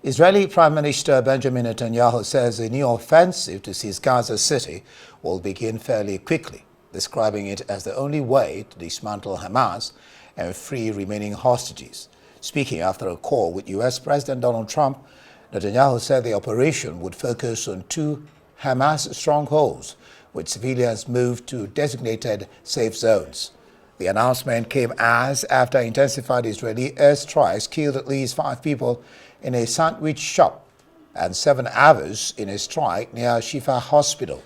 Israeli Prime Minister Benjamin Netanyahu says a new offensive to seize Gaza City will begin fairly quickly, describing it as the only way to dismantle Hamas and free remaining hostages. Speaking after a call with U.S. President Donald Trump, Netanyahu said the operation would focus on 2 Hamas strongholds, with civilians moved to designated safe zones. The announcement came as after intensified Israeli airstrikes killed at least 5 people in a sandwich shop and 7 others in a strike near Shifa Hospital.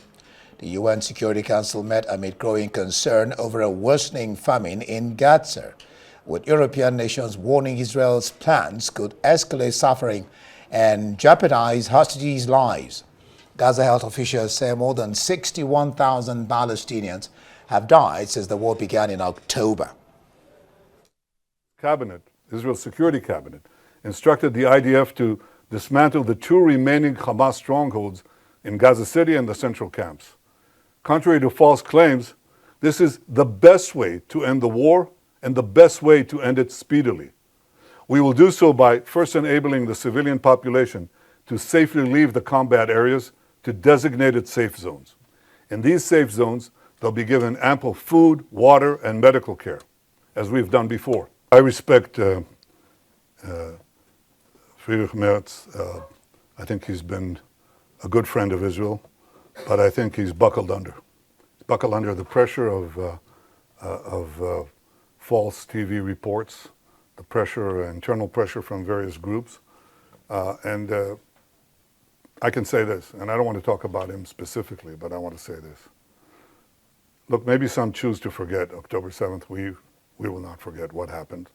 The UN Security Council met amid growing concern over a worsening famine in Gaza, with European nations warning Israel's plans could escalate suffering and jeopardize hostages' lives. Gaza health officials say more than 61,000 Palestinians have died since the war began in October. Israel's Security Cabinet, instructed the IDF to dismantle the 2 remaining Hamas strongholds in Gaza City and the central camps. Contrary to false claims, this is the best way to end the war and the best way to end it speedily. We will do so by first enabling the civilian population to safely leave the combat areas to designated safe zones. In these safe zones, they'll be given ample food, water, and medical care, as we've done before. I respect Friedrich Merz. I think he's been a good friend of Israel, but I think he's buckled under. He's buckled under the pressure of false TV reports, the pressure, internal pressure from various groups. I can say this, and I don't want to talk about him specifically, but I want to say this. Look, maybe some choose to forget October 7th. We will not forget what happened.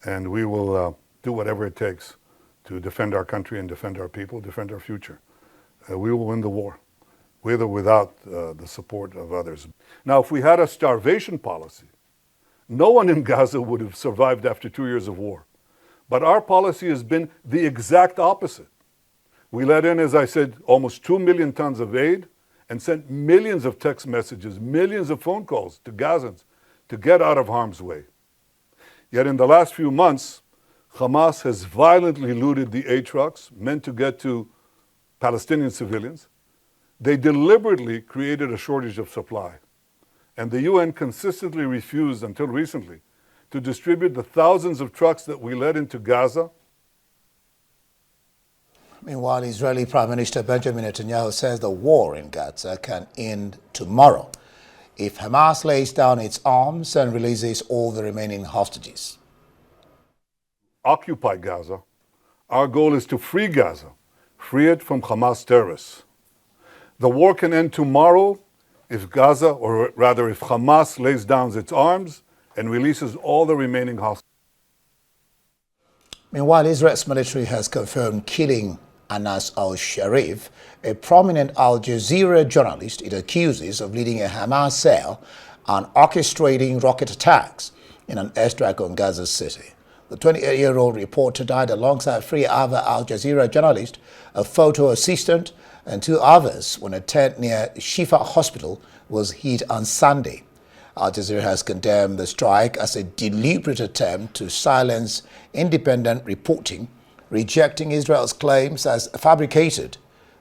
And we will do whatever it takes to defend our country and defend our people, defend our future. We will win the war, with or without the support of others. Now, if we had a starvation policy, no one in Gaza would have survived after 2 years of war. But our policy has been the exact opposite. We let in, as I said, almost 2 million tons of aid and sent millions of text messages, millions of phone calls to Gazans to get out of harm's way. Yet in the last few months, Hamas has violently looted the aid trucks meant to get to Palestinian civilians. They deliberately created a shortage of supply. And the UN consistently refused, until recently, to distribute the thousands of trucks that we led into Gaza. Meanwhile, Israeli Prime Minister Benjamin Netanyahu says the war in Gaza can end tomorrow if Hamas lays down its arms and releases all the remaining hostages. Occupy Gaza. Our goal is to free Gaza, free it from Hamas terrorists. The war can end tomorrow if Gaza, or rather if Hamas lays down its arms and releases all the remaining hostages. Meanwhile, Israel's military has confirmed killing Anas al-Sharif, a prominent Al Jazeera journalist it accuses of leading a Hamas cell and orchestrating rocket attacks in an airstrike on Gaza City. The 28-year-old reporter died alongside 3 other Al Jazeera journalists, a photo assistant, and 2 others when a tent near Shifa Hospital was hit on Sunday. Al Jazeera has condemned the strike as a deliberate attempt to silence independent reporting, rejecting Israel's claims as fabricated.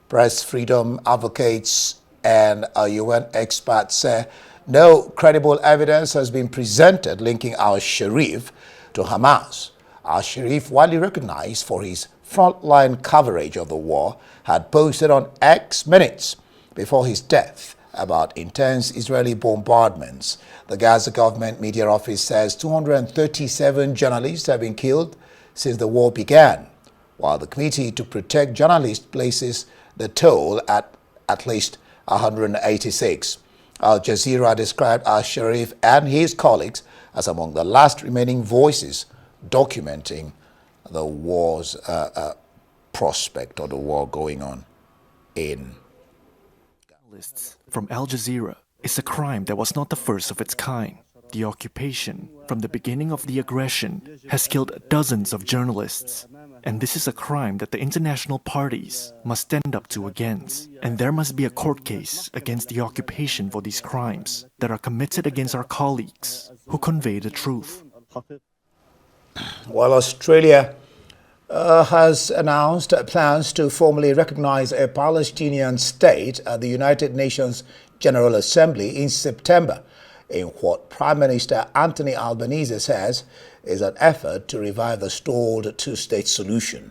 Press freedom advocates and a UN expert say no credible evidence has been presented linking al-Sharif to Hamas. Al-Sharif, widely recognized for his frontline coverage of the war, had posted on X minutes before his death about intense Israeli bombardments. The Gaza government media office says 237 journalists have been killed since the war began, while the Committee to Protect Journalists places the toll at least 186. Al Jazeera described al-Sharif and his colleagues as among the last remaining voices documenting the war's prospect, or the war going on in Journalists from Al Jazeera is a crime that was not the first of its kind. The occupation, from the beginning of the aggression, has killed dozens of journalists. And this is a crime that the international parties must stand up to against. And there must be a court case against the occupation for these crimes that are committed against our colleagues who convey the truth. While Australia has announced plans to formally recognize a Palestinian state at the United Nations General Assembly in September, in what Prime Minister Anthony Albanese says is an effort to revive the stalled two-state solution.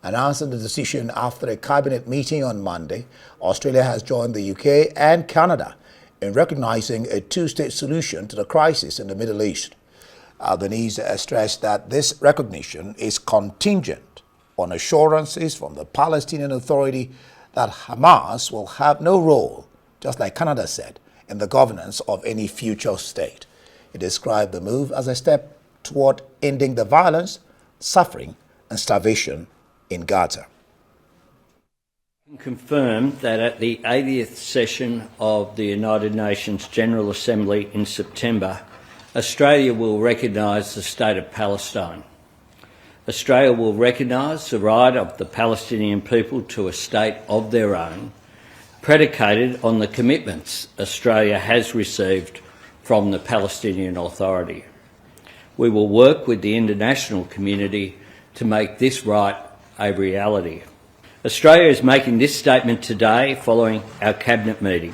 Announcing the decision after a cabinet meeting on Monday, Australia has joined the UK and Canada in recognizing a two-state solution to the crisis in the Middle East. Albanese stressed that this recognition is contingent on assurances from the Palestinian Authority that Hamas will have no role, just like Canada said, in the governance of any future state. He described the move as a step toward ending the violence, suffering, and starvation in Gaza. Confirmed that at the 80th session of the United Nations General Assembly in September, Australia will recognise the State of Palestine. Australia will recognise the right of the Palestinian people to a state of their own, predicated on the commitments Australia has received from the Palestinian Authority. We will work with the international community to make this right a reality. Australia is making this statement today following our Cabinet meeting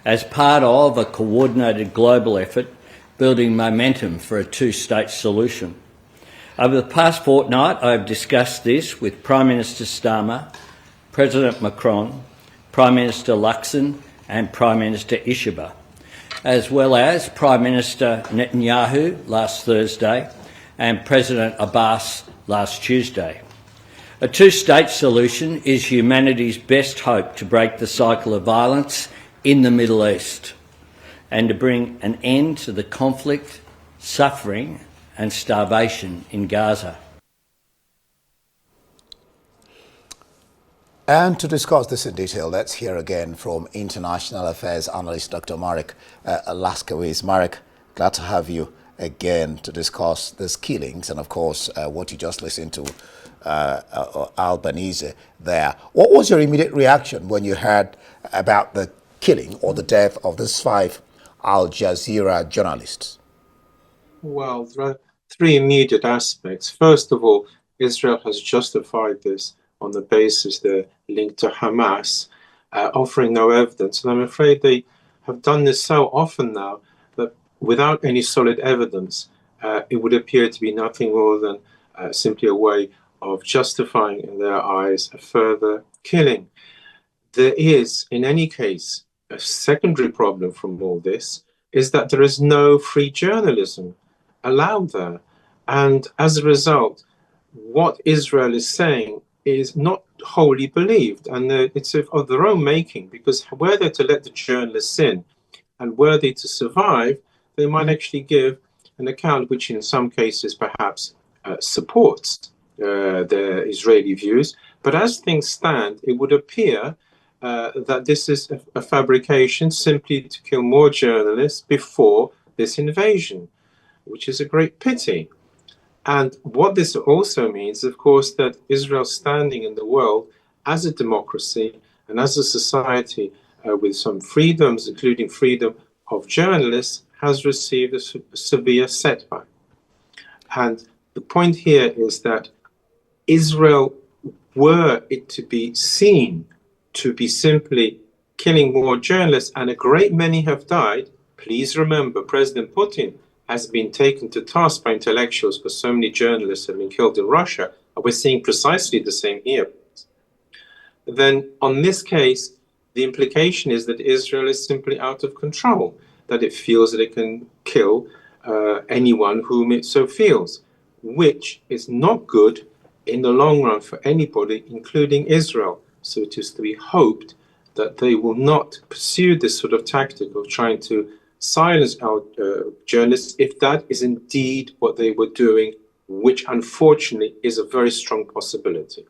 as part of a coordinated global effort building momentum for a two-state solution. Over the past fortnight, I have discussed this with Prime Minister Starmer, President Macron, Prime Minister Luxon and Prime Minister Ishaba, as well as Prime Minister Netanyahu last Thursday and President Abbas last Tuesday. A two-state solution is humanity's best hope to break the cycle of violence in the Middle East and to bring an end to the conflict, suffering and starvation in Gaza. And to discuss this in detail, let's hear again from International Affairs Analyst Dr. Marek Laskiewicz. Marek, glad to have you again to discuss these killings and, of course, what you just listened to Albanese there. What was your immediate reaction when you heard about the killing or the death of these 5 Al Jazeera journalists? Well, there are 3 immediate aspects. First of all, Israel has justified this on the basis they're linked to Hamas, offering no evidence. And I'm afraid they have done this so often now that without any solid evidence, it would appear to be nothing more than simply a way of justifying in their eyes a further killing. There is, in any case, a secondary problem from all this, is that there is no free journalism allowed there. And as a result, what Israel is saying is not wholly believed. And it's of their own making, because were they to let the journalists in and were they to survive, they might actually give an account which in some cases perhaps supports the Israeli views. But as things stand, it would appear that this is a fabrication simply to kill more journalists before this invasion, which is a great pity. And what this also means, of course, that Israel's standing in the world as a democracy and as a society with some freedoms, including freedom of journalists, has received a severe setback. And the point here is that Israel, were it to be seen to be simply killing more journalists, and a great many have died, please remember President Putin has been taken to task by intellectuals because so many journalists have been killed in Russia, and we're seeing precisely the same here. Then on this case, the implication is that Israel is simply out of control, that it feels that it can kill anyone whom it so feels, which is not good in the long run for anybody, including Israel. So it is to be hoped that they will not pursue this sort of tactic of trying to silence our journalists, if that is indeed what they were doing, which unfortunately is a very strong possibility.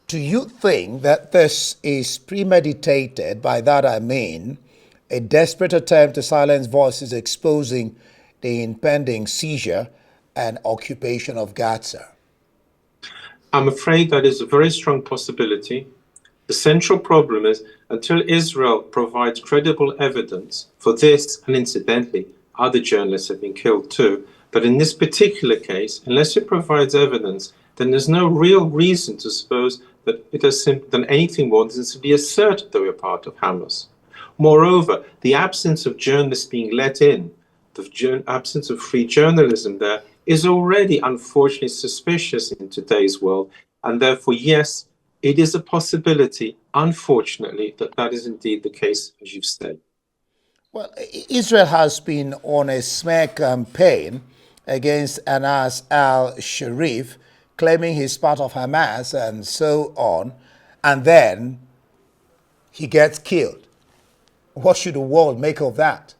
Do you think that this is premeditated? By that I mean a desperate attempt to silence voices exposing the impending seizure and occupation of Gaza? I'm afraid that is a very strong possibility. The central problem is, until Israel provides credible evidence for this, and incidentally, other journalists have been killed too, but in this particular case, unless it provides evidence then there's no real reason to suppose that it has done anything more than simply assert that we're part of Hamas. Moreover, the absence of journalists being let in, the absence of free journalism there, is already unfortunately suspicious in today's world. And therefore, yes, it is a possibility, unfortunately, that that is indeed the case, as you've said. Well, Israel has been on a smear campaign against Anas al-Sharif, claiming he's part of Hamas and so on, and then he gets killed. What should the world make of that?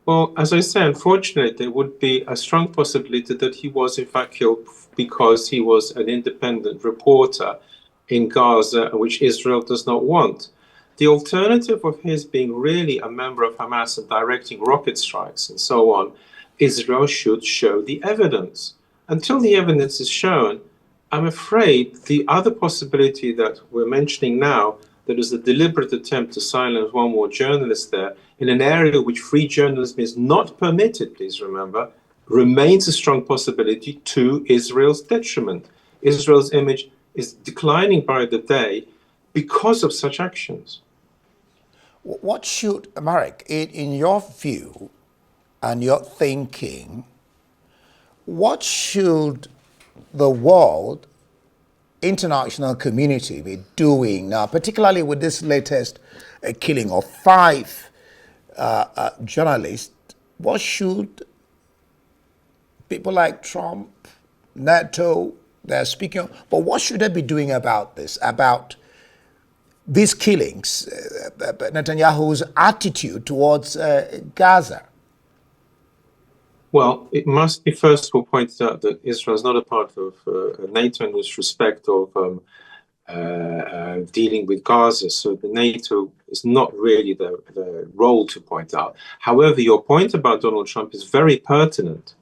Well, as I say, unfortunately, there would be a strong possibility that he was in fact killed because he was an independent reporter in Gaza, which Israel does not want. The alternative of his being really a member of Hamas and directing rocket strikes and so on, Israel should show the evidence. Until the evidence is shown, I'm afraid the other possibility that we're mentioning now, that is a deliberate attempt to silence one more journalist there in an area which free journalism is not permitted, please remember, remains a strong possibility to Israel's detriment. Israel's image is declining by the day because of such actions. What should, Marek, in your view and your thinking, what should the world, international community be doing now, particularly with this latest killing of 5 journalists? What should people like Trump, NATO, they're speaking of, but what should they be doing about this, about these killings, Netanyahu's attitude towards Gaza? Well, it must be first of all pointed out that Israel is not a part of NATO in this respect of dealing with Gaza. So the NATO is not really the role to point out. However, your point about Donald Trump is very pertinent.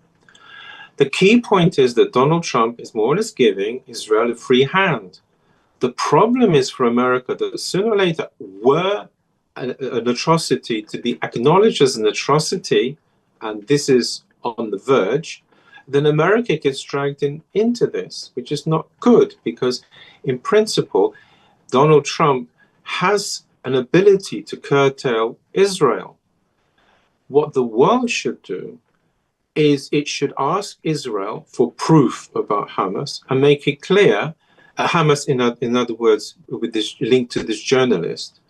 The key point is that Donald Trump is more or less giving Israel a free hand. The problem is for America that sooner or later, were an atrocity to be acknowledged as an atrocity, and this is on the verge, then America gets dragged into this, which is not good, because in principle, Donald Trump has an ability to curtail Israel. What the world should do is it should ask Israel for proof about Hamas and make it clear, Hamas in other words, with this link to this journalist,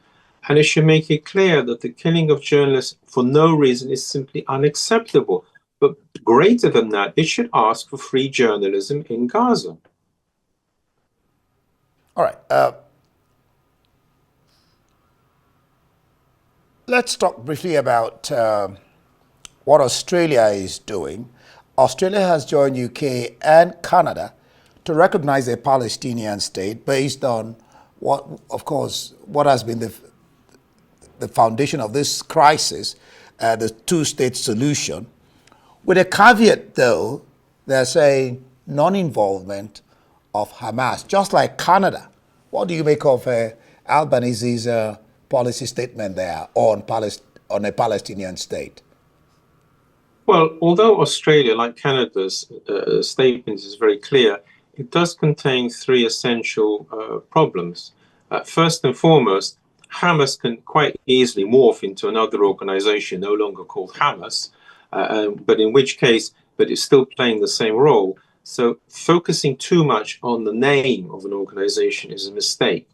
and it should make it clear that the killing of journalists for no reason is simply unacceptable. But greater than that, it should ask for free journalism in Gaza. All right. Let's talk briefly about what Australia is doing. Australia has joined UK and Canada to recognize a Palestinian state based on what, of course, what has been the foundation of this crisis, the two-state solution. With a caveat, though, they're saying non-involvement of Hamas, just like Canada. What do you make of Albanese's policy statement there on a Palestinian state? Well, although Australia, like Canada's statement is very clear, it does contain 3 essential problems. First and foremost, Hamas can quite easily morph into another organization no longer called Hamas, but in which case, but it's still playing the same role. So focusing too much on the name of an organization is a mistake.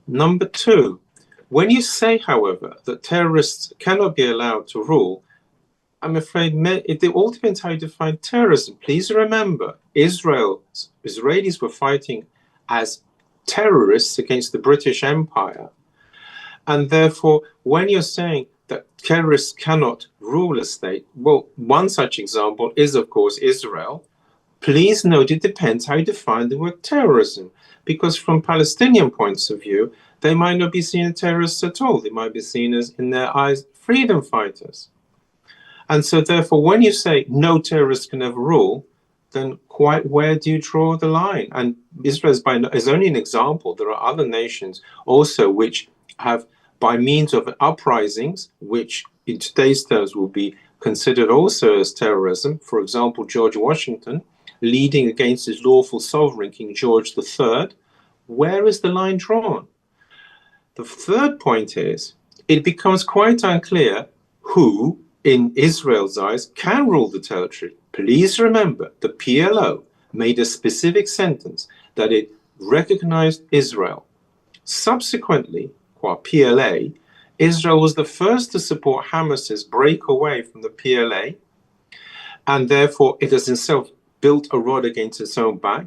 Number 2, when you say, however, that terrorists cannot be allowed to rule, I'm afraid it all depends how you define terrorism. Please remember, Israelis were fighting as terrorists against the British Empire. And therefore, when you're saying that terrorists cannot rule a state, well, one such example is, of course, Israel. Please note it depends how you define the word terrorism, because from Palestinian points of view, they might not be seen as terrorists at all. They might be seen as, in their eyes, freedom fighters. And so therefore, when you say no terrorists can ever rule, then quite where do you draw the line? And Israel is only an example. There are other nations also which have, by means of uprisings, which in today's terms will be considered also as terrorism, for example, George Washington, leading against his lawful sovereign, King George III. Where is the line drawn? The third point is, it becomes quite unclear who, in Israel's eyes, can rule the territory. Please remember, the PLO made a specific sentence that it recognized Israel. Subsequently, qua PLA, Israel was the first to support Hamas's breakaway from the PLA, and therefore it has itself built a rod against its own back.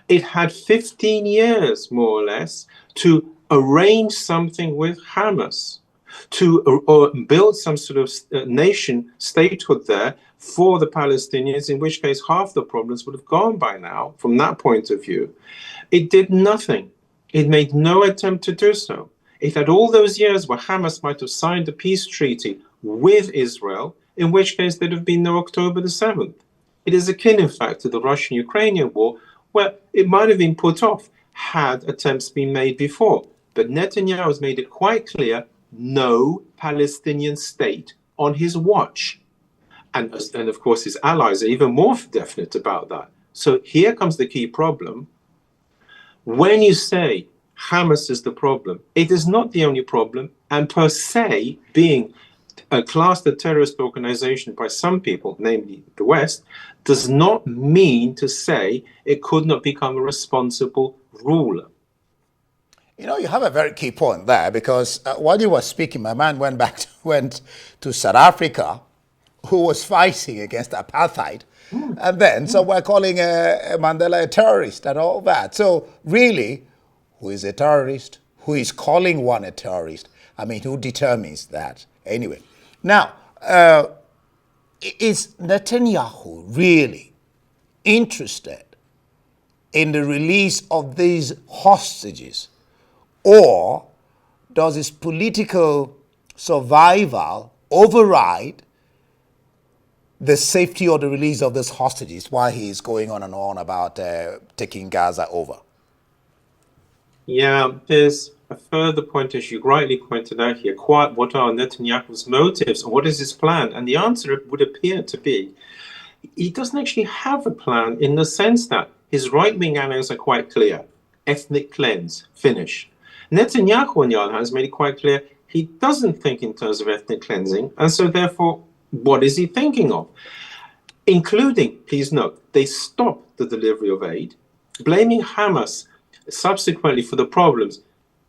It had 15 years, more or less, to arrange something with Hamas, to build some sort of nation statehood there for the Palestinians, in which case half the problems would have gone by now from that point of view. It did nothing. It made no attempt to do so. It had all those years where Hamas might have signed a peace treaty with Israel, in which case there'd have been no October the 7th. It is akin, in fact, to the Russian-Ukrainian war, where it might have been put off had attempts been made before. But Netanyahu has made it quite clear, no Palestinian state on his watch. And of course, his allies are even more definite about that. So here comes the key problem. When you say Hamas is the problem, it is not the only problem, and per se, being classed a terrorist organization by some people, namely the West, does not mean to say it could not become a responsible ruler. You know, you have a very key point there, because while you were speaking, my man went to South Africa, who was fighting against apartheid, and then so we're calling Mandela a terrorist and all that. So really, who is a terrorist? Who is calling one a terrorist? I mean, who determines that? Anyway, now, is Netanyahu really interested in the release of these hostages, or does his political survival override the safety or the release of these hostages while he is going on and on about taking Gaza over? Yeah, there's a further point, as you rightly pointed out here. What are Netanyahu's motives, and what is his plan? And the answer would appear to be he doesn't actually have a plan, in the sense that his right-wing allies are quite clear. Ethnic cleanse, finish. Netanyahu, on the other hand, has made it quite clear he doesn't think in terms of ethnic cleansing, and so therefore, what is he thinking of? Including, please note, they stopped the delivery of aid. Blaming Hamas subsequently for the problems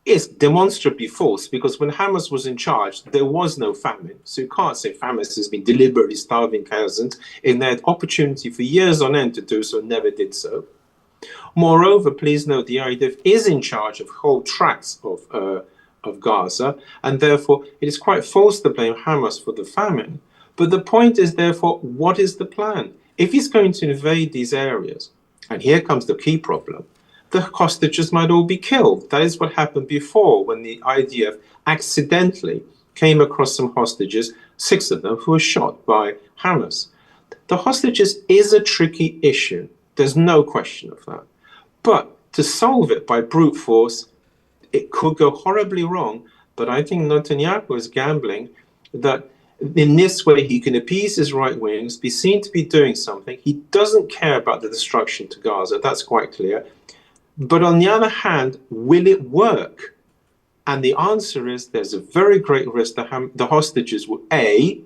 is demonstrably false, because when Hamas was in charge, there was no famine. So you can't say Hamas has been deliberately starving thousands, and they had opportunity for years on end to do so, never did so. Moreover, please note, the IDF is in charge of whole tracts of Gaza, and therefore it is quite false to blame Hamas for the famine. But the point is, therefore, what is the plan? If he's going to invade these areas, and here comes the key problem, the hostages might all be killed. That is what happened before, when the IDF accidentally came across some hostages, 6 of them, who were shot by Hamas. The hostages is a tricky issue. There's no question of that. But to solve it by brute force, it could go horribly wrong. But I think Netanyahu is gambling that in this way he can appease his right wings, be seen to be doing something. He doesn't care about the destruction to Gaza. That's quite clear. But on the other hand, will it work? And the answer is there's a very great risk that the hostages will A,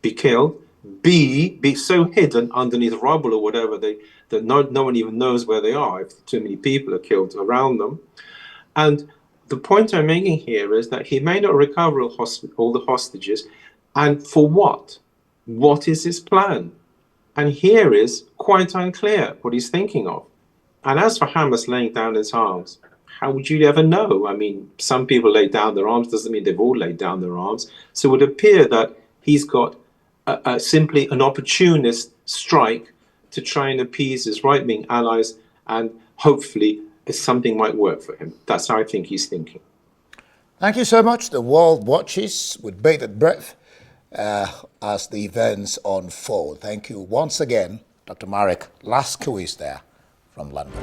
be killed, B, be so hidden underneath rubble or whatever that no one even knows where they are if too many people are killed around them. And the point I'm making here is that he may not recover all the hostages. And for what? What is his plan? And here is quite unclear what he's thinking of. And as for Hamas laying down its arms, how would you ever know? I mean, some people lay down their arms, doesn't mean they've all laid down their arms. So it would appear that he's got simply an opportunist strike to try and appease his right-wing allies, and hopefully something might work for him. That's how I think he's thinking. Thank you so much. The world watches with bated breath as the events unfold. Thank you once again, Dr. Marek Laskiewicz there from London.